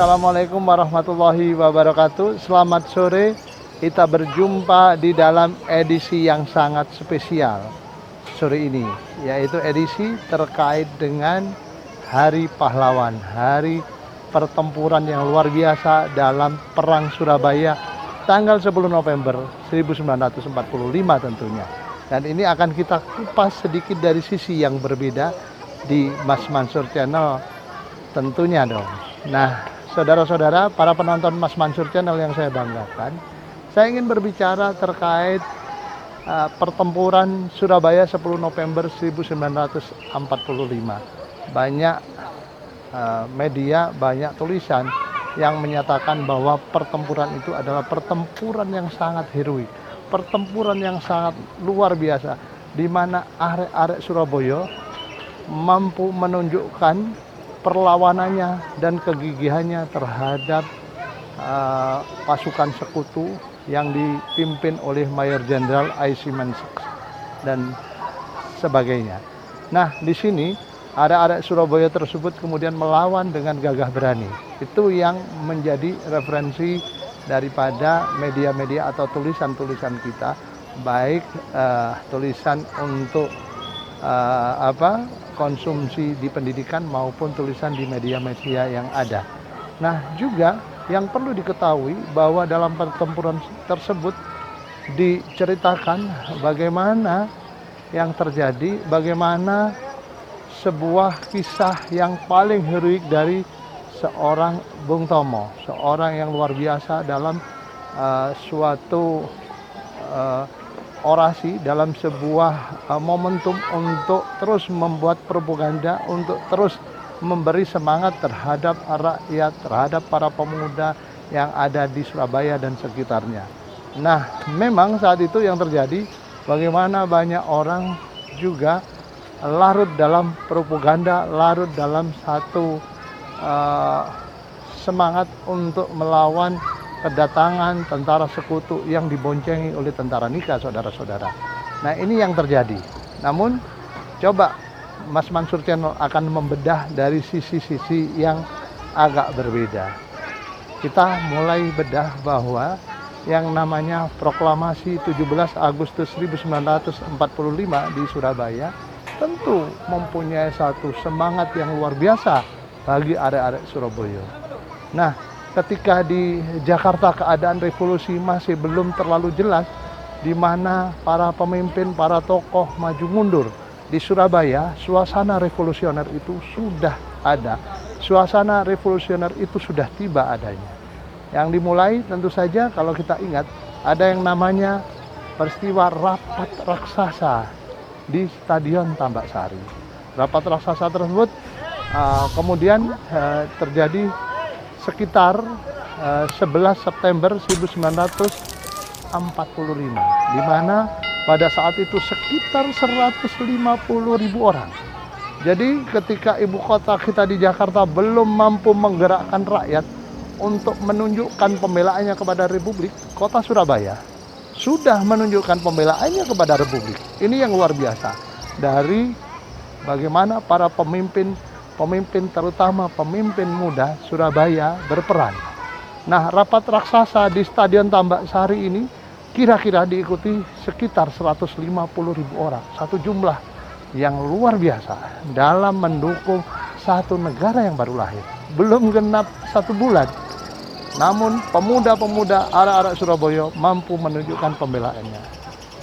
Assalamualaikum warahmatullahi wabarakatuh. Selamat sore. Kita berjumpa di dalam edisi yang sangat spesial sore ini, yaitu edisi terkait dengan Hari Pahlawan, hari pertempuran yang luar biasa dalam Perang Surabaya tanggal 10 November 1945 tentunya. Dan ini akan kita kupas sedikit dari sisi yang berbeda di Mas Mansur Channel tentunya dong. Nah, saudara-saudara, para penonton Mas Mansur Channel yang saya banggakan, saya ingin berbicara terkait pertempuran Surabaya 10 November 1945. Banyak media, banyak tulisan yang menyatakan bahwa pertempuran itu adalah pertempuran yang sangat heroik, pertempuran yang sangat luar biasa, di mana arek-arek Surabaya mampu menunjukkan perlawanannya dan kegigihannya terhadap pasukan sekutu yang dipimpin oleh Mayor Jenderal I.C. Mensik dan sebagainya. Nah, di sini arek-arek Surabaya tersebut kemudian melawan dengan gagah berani. Itu yang menjadi referensi daripada media-media atau tulisan-tulisan kita, baik tulisan untuk konsumsi di pendidikan maupun tulisan di media-media yang ada. Nah, juga yang perlu diketahui bahwa dalam pertempuran tersebut diceritakan bagaimana yang terjadi, bagaimana sebuah kisah yang paling heroik dari seorang Bung Tomo, seorang yang luar biasa dalam suatu orasi, dalam sebuah momentum untuk terus membuat propaganda, untuk terus memberi semangat terhadap rakyat, terhadap para pemuda yang ada di Surabaya dan sekitarnya. Nah, memang saat itu yang terjadi, bagaimana banyak orang juga larut dalam propaganda, larut dalam satu semangat untuk melawan kedatangan tentara sekutu yang diboncengi oleh tentara Nika, saudara-saudara. Nah, ini yang terjadi. Namun, coba Mas Mansur Channel akan membedah dari sisi-sisi yang agak berbeda. Kita mulai bedah bahwa yang namanya proklamasi 17 Agustus 1945 di Surabaya tentu mempunyai satu semangat yang luar biasa bagi arek-arek Surabaya. Nah, ketika di Jakarta keadaan revolusi masih belum terlalu jelas, di mana para pemimpin, para tokoh maju mundur. Di Surabaya, suasana revolusioner itu sudah ada. Suasana revolusioner itu sudah tiba adanya. Yang dimulai tentu saja kalau kita ingat, ada yang namanya peristiwa rapat raksasa di Stadion Tambak Sari. Rapat raksasa tersebut kemudian terjadi sekitar 11 September 1945, di mana pada saat itu sekitar 150.000 orang. Jadi ketika ibu kota kita di Jakarta belum mampu menggerakkan rakyat untuk menunjukkan pembelaannya kepada Republik, kota Surabaya sudah menunjukkan pembelaannya kepada Republik. Ini yang luar biasa. Dari bagaimana para pemimpin terutama pemimpin muda Surabaya berperan. Nah, rapat raksasa di Stadion Tambak Sari ini kira-kira diikuti sekitar 150.000 orang. Satu jumlah yang luar biasa dalam mendukung satu negara yang baru lahir. Belum genap 1 bulan. Namun pemuda-pemuda arek-arek Surabaya mampu menunjukkan pembelaannya.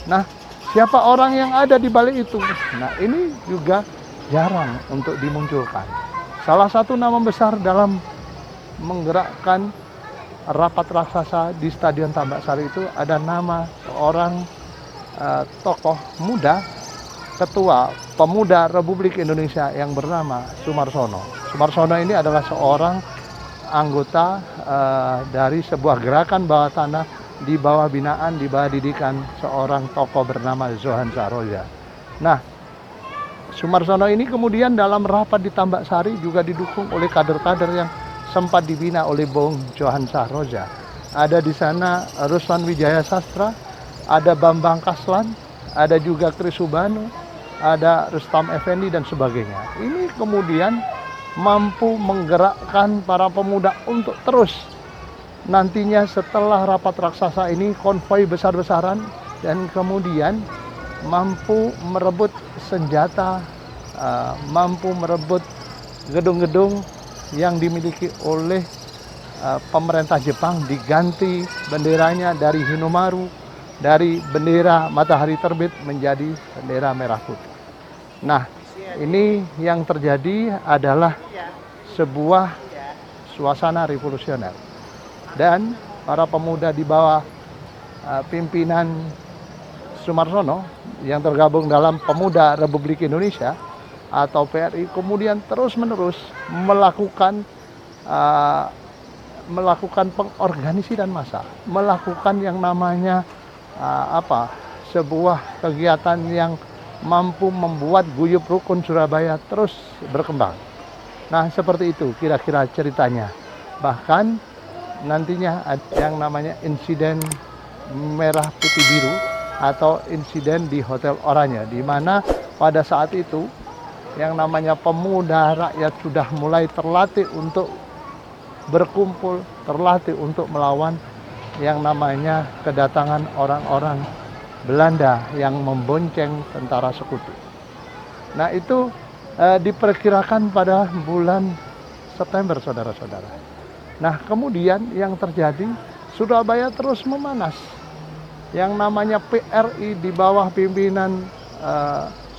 Nah, siapa orang yang ada di balik itu? Nah, ini juga jarang untuk dimunculkan. Salah satu nama besar dalam menggerakkan rapat raksasa di Stadion Tambak Sari itu ada nama seorang tokoh muda, ketua pemuda Republik Indonesia yang bernama Sumarsono. Sumarsono ini adalah seorang anggota dari sebuah gerakan bawah tanah di bawah binaan, di bawah didikan seorang tokoh bernama Johan Saroja. Nah, Sumarsono ini kemudian dalam rapat di Tambak Sari juga didukung oleh kader-kader yang sempat dibina oleh Bung Johan Saroja. Ada di sana Ruslan Wijaya Sastra, ada Bambang Kaslan, ada juga Kris Subanu, ada Rustam Effendi dan sebagainya. Ini kemudian mampu menggerakkan para pemuda untuk terus nantinya setelah rapat raksasa ini konvoi besar-besaran dan kemudian mampu merebut senjata, mampu merebut gedung-gedung yang dimiliki oleh pemerintah Jepang, diganti benderanya dari Hinomaru, dari bendera matahari terbit menjadi bendera merah putih. Nah, ini yang terjadi adalah sebuah suasana revolusioner. Dan para pemuda di bawah pimpinan Sumarsono yang tergabung dalam Pemuda Republik Indonesia atau PRI kemudian terus-menerus melakukan pengorganisasian massa, melakukan yang namanya sebuah kegiatan yang mampu membuat guyup rukun Surabaya terus berkembang. Nah, seperti itu kira-kira ceritanya. Bahkan nantinya ada yang namanya insiden merah putih biru atau insiden di Hotel Oranye, di mana pada saat itu yang namanya pemuda rakyat sudah mulai terlatih untuk berkumpul, terlatih untuk melawan yang namanya kedatangan orang-orang Belanda yang membonceng tentara sekutu. Nah, itu diperkirakan pada bulan September, saudara-saudara. Nah, kemudian yang terjadi, Surabaya terus memanas. Yang namanya PRI di bawah pimpinan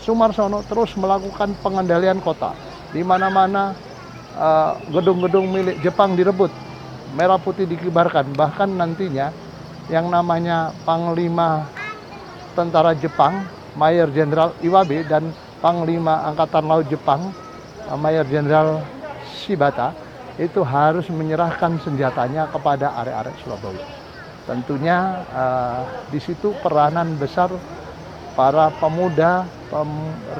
Sumarsono terus melakukan pengendalian kota. Di mana-mana gedung-gedung milik Jepang direbut, merah putih dikibarkan. Bahkan nantinya yang namanya Panglima Tentara Jepang, Mayor Jenderal Iwabe, dan Panglima Angkatan Laut Jepang, Mayor Jenderal Shibata, itu harus menyerahkan senjatanya kepada arek-arek Surabaya. Tentunya di situ peranan besar para pemuda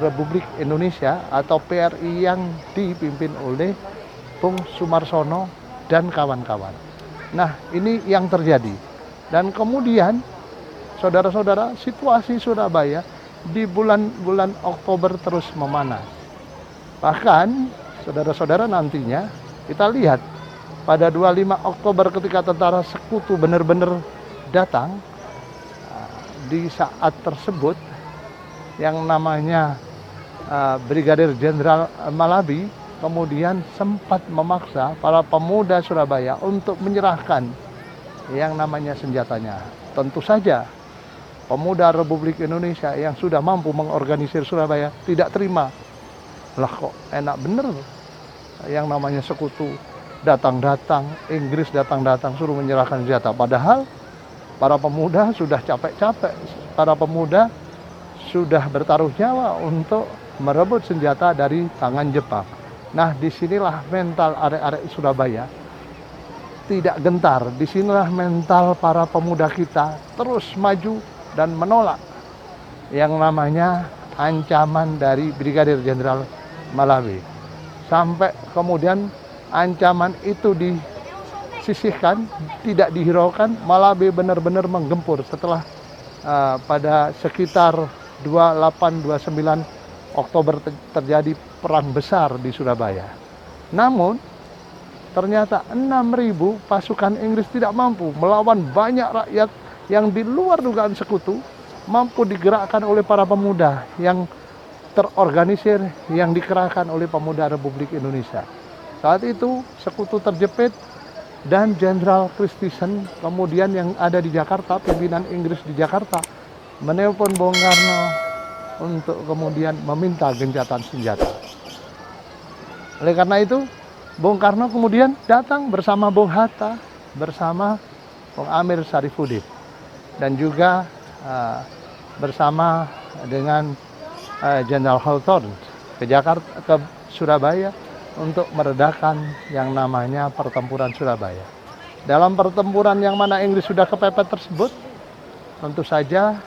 Republik Indonesia atau PRI yang dipimpin oleh Bung Sumarsono dan kawan-kawan. Nah, ini yang terjadi. Dan kemudian, saudara-saudara, situasi Surabaya di bulan-bulan Oktober terus memanas. Bahkan, saudara-saudara, nantinya kita lihat pada 25 Oktober ketika tentara sekutu benar-benar datang, di saat tersebut yang namanya Brigadir Jenderal Malabi kemudian sempat memaksa para pemuda Surabaya untuk menyerahkan yang namanya senjatanya. Tentu saja pemuda Republik Indonesia yang sudah mampu mengorganisir Surabaya tidak terima. Lah, kok enak bener yang namanya sekutu datang-datang, Inggris datang-datang suruh menyerahkan senjata. Padahal para pemuda sudah capek-capek, para pemuda sudah bertaruh nyawa untuk merebut senjata dari tangan Jepang. Nah, disinilah mental arek-arek Surabaya tidak gentar. Disinilah mental para pemuda kita terus maju dan menolak yang namanya ancaman dari Brigadir Jenderal Malabi. Sampai kemudian ancaman itu disisihkan, tidak dihiraukan, Malabi benar-benar menggempur setelah pada sekitar 28-29 Oktober terjadi perang besar di Surabaya. Namun ternyata 6.000 pasukan Inggris tidak mampu melawan banyak rakyat yang di luar dugaan sekutu, mampu digerakkan oleh para pemuda yang terorganisir, yang dikerahkan oleh pemuda Republik Indonesia. Saat itu sekutu terjepit dan Jenderal Christensen kemudian yang ada di Jakarta, pimpinan Inggris di Jakarta, menelpon Bung Karno untuk kemudian meminta gencatan senjata. Oleh karena itu, Bung Karno kemudian datang bersama Bung Hatta, bersama Bung Amir Syarifuddin, dan juga bersama dengan Jenderal Hawthorne ke Jakarta, ke Surabaya untuk meredakan yang namanya pertempuran Surabaya. Dalam pertempuran yang mana Inggris sudah kepepet tersebut, tentu saja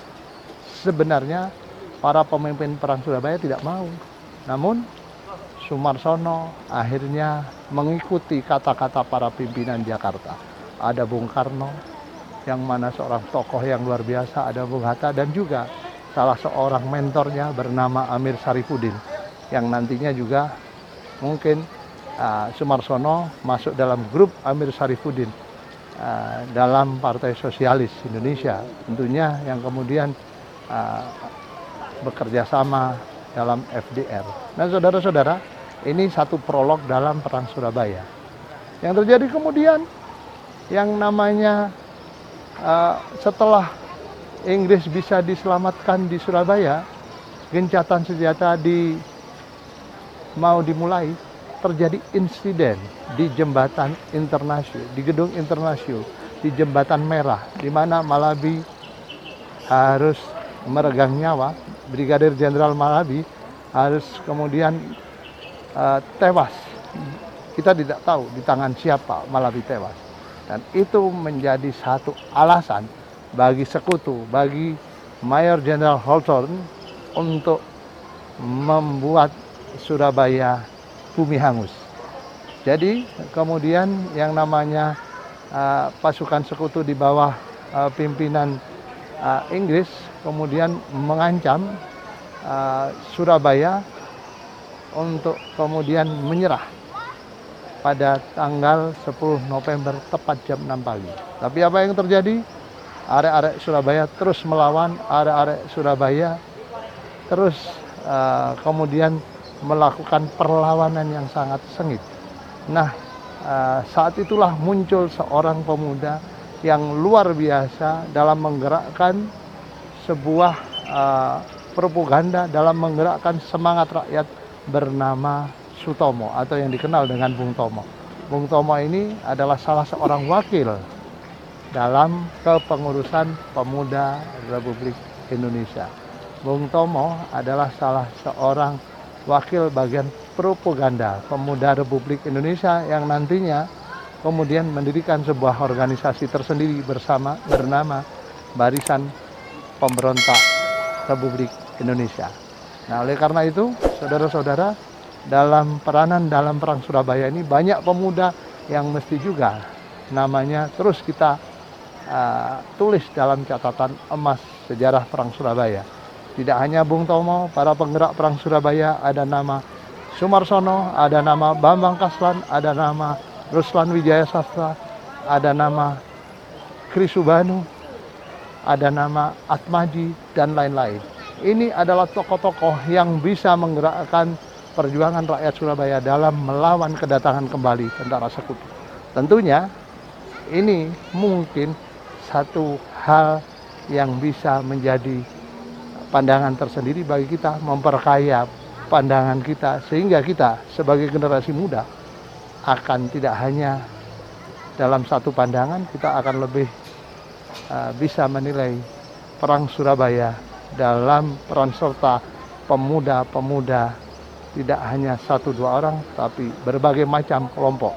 sebenarnya para pemimpin perang Surabaya tidak mau. Namun Sumarsono akhirnya mengikuti kata-kata para pimpinan Jakarta. Ada Bung Karno, yang mana seorang tokoh yang luar biasa, ada Bung Hatta, dan juga salah seorang mentornya bernama Amir Syarifuddin, yang nantinya juga mungkin Sumarsono masuk dalam grup Amir Syarifuddin dalam Partai Sosialis Indonesia, tentunya yang kemudian bekerja sama dalam FDR. Nah, saudara-saudara, ini satu prolog dalam Perang Surabaya. Yang terjadi kemudian, yang namanya setelah Inggris bisa diselamatkan di Surabaya, gencatan senjata mau dimulai, terjadi insiden di jembatan Internasio, di gedung Internasio, di Jembatan Merah, di mana Malabi harus meregang nyawa. Brigadir Jenderal Malabi harus kemudian tewas. Kita tidak tahu di tangan siapa Malabi tewas. Dan itu menjadi satu alasan bagi sekutu, bagi Mayor Jenderal Hawthorne untuk membuat Surabaya bumi hangus. Jadi kemudian yang namanya pasukan sekutu di bawah pimpinan Inggris kemudian mengancam Surabaya untuk kemudian menyerah pada tanggal 10 November tepat jam 6 pagi. Tapi apa yang terjadi? Arek-arek Surabaya terus melawan, arek-arek Surabaya terus kemudian melakukan perlawanan yang sangat sengit. Nah, saat itulah muncul seorang pemuda yang luar biasa dalam menggerakkan sebuah propaganda, dalam menggerakkan semangat rakyat, bernama Sutomo atau yang dikenal dengan Bung Tomo. Bung Tomo ini adalah salah seorang wakil dalam kepengurusan pemuda Republik Indonesia. Bung Tomo adalah salah seorang wakil bagian propaganda pemuda Republik Indonesia yang nantinya kemudian mendirikan sebuah organisasi tersendiri bernama Barisan Pemberontak Republik Indonesia. Nah, oleh karena itu, saudara-saudara, dalam peranan dalam Perang Surabaya ini banyak pemuda yang mesti juga namanya terus kita tulis dalam catatan emas sejarah Perang Surabaya. Tidak hanya Bung Tomo, para penggerak Perang Surabaya, ada nama Sumarsono, ada nama Bambang Kaslan, ada nama Ruslan Wijaya Sastra, ada nama Krisubanu, ada nama Atmaji, dan lain-lain. Ini adalah tokoh-tokoh yang bisa menggerakkan perjuangan rakyat Surabaya dalam melawan kedatangan kembali tentara sekutu. Tentunya ini mungkin satu hal yang bisa menjadi pandangan tersendiri bagi kita, memperkaya pandangan kita, sehingga kita sebagai generasi muda akan tidak hanya dalam satu pandangan, kita akan lebih bisa menilai Perang Surabaya dalam peran serta pemuda-pemuda, tidak hanya 1-2 orang, tapi berbagai macam kelompok.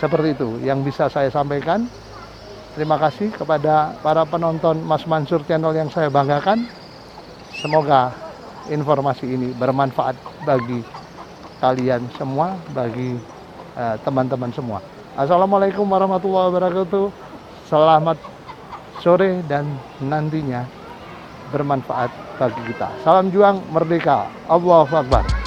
Seperti itu yang bisa saya sampaikan. Terima kasih kepada para penonton Mas Mansur Channel yang saya banggakan. Semoga informasi ini bermanfaat bagi kalian semua, bagi teman-teman semua. Assalamualaikum warahmatullahi wabarakatuh. Selamat sore dan nantinya bermanfaat bagi kita. Salam juang merdeka. Allahu Akbar.